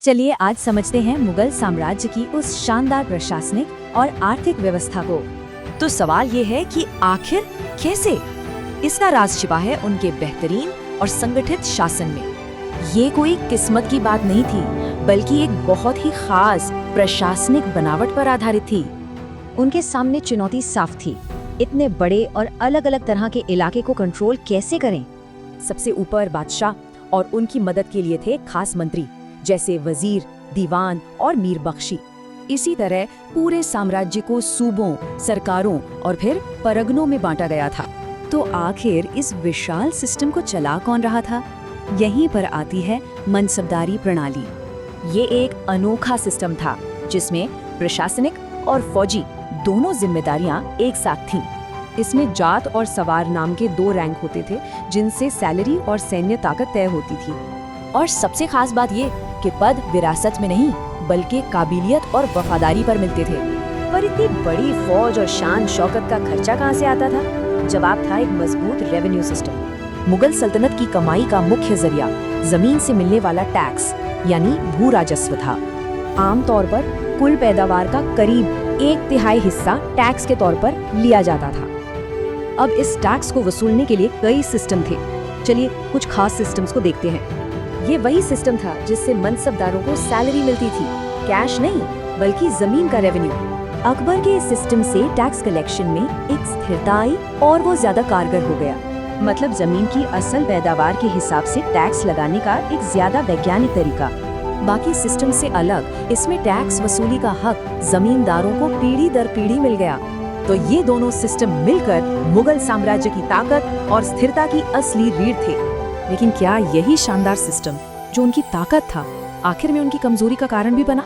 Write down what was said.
चलिए आज समझते हैं मुगल साम्राज्य की उस शानदार प्रशासनिक और आर्थिक व्यवस्था को। तो सवाल ये है कि आखिर कैसे? इसका राज छिपा है उनके बेहतरीन और संगठित शासन में। ये कोई किस्मत की बात नहीं थी, बल्कि एक बहुत ही खास प्रशासनिक बनावट पर आधारित थी। उनके सामने चुनौती साफ थी, इतने बड़े और अलग अलग तरह के इलाके को कंट्रोल कैसे करें। सबसे ऊपर बादशाह और उनकी मदद के लिए थे खास मंत्री जैसे वजीर, दीवान और मीर बख्शी। इसी तरह पूरे साम्राज्य को सूबों, सरकारों और फिर परगनों में बांटा गया था। तो आखिर इस विशाल सिस्टम को चला कौन रहा था? यहीं पर आती है मनसबदारी प्रणाली। ये एक अनोखा सिस्टम था जिसमें प्रशासनिक और फौजी दोनों जिम्मेदारियां एक साथ थीं। इसमें जाट और सवार नाम के 2 रैंक होते थे, जिनसे सैलरी और सैन्य ताकत तय होती थी। और सबसे खास बात ये कि पद विरासत में नहीं, बल्कि काबिलियत और वफादारी पर मिलते थे। पर इतनी बड़ी फौज और शान शौकत का खर्चा कहाँ से आता था? जवाब था एक मजबूत रेवेन्यू सिस्टम। मुगल सल्तनत की कमाई का मुख्य जरिया जमीन से मिलने वाला टैक्स यानी भू राजस्व था। आमतौर पर कुल पैदावार का करीब 1/3 हिस्सा टैक्स के तौर पर लिया जाता था। अब इस टैक्स को वसूलने के लिए कई सिस्टम थे। चलिए कुछ खास सिस्टम्स को देखते हैं। ये वही सिस्टम था जिससे मनसबदारों को सैलरी मिलती थी, कैश नहीं बल्कि जमीन का रेवेन्यू। अकबर के इस सिस्टम से टैक्स कलेक्शन में एक स्थिरता आई और वो ज्यादा कारगर हो गया। मतलब जमीन की असल पैदावार के हिसाब से टैक्स लगाने का एक ज्यादा वैज्ञानिक तरीका। बाकी सिस्टम से अलग इसमें टैक्स वसूली का हक जमींदारों को पीढ़ी दर पीढ़ी मिल गया। तो ये दोनों सिस्टम मिलकर मुगल साम्राज्य की ताकत और स्थिरता की असली रीढ़ थे। लेकिन क्या यही शानदार सिस्टम जो उनकी ताकत था, आखिर में उनकी कमजोरी का कारण भी बना?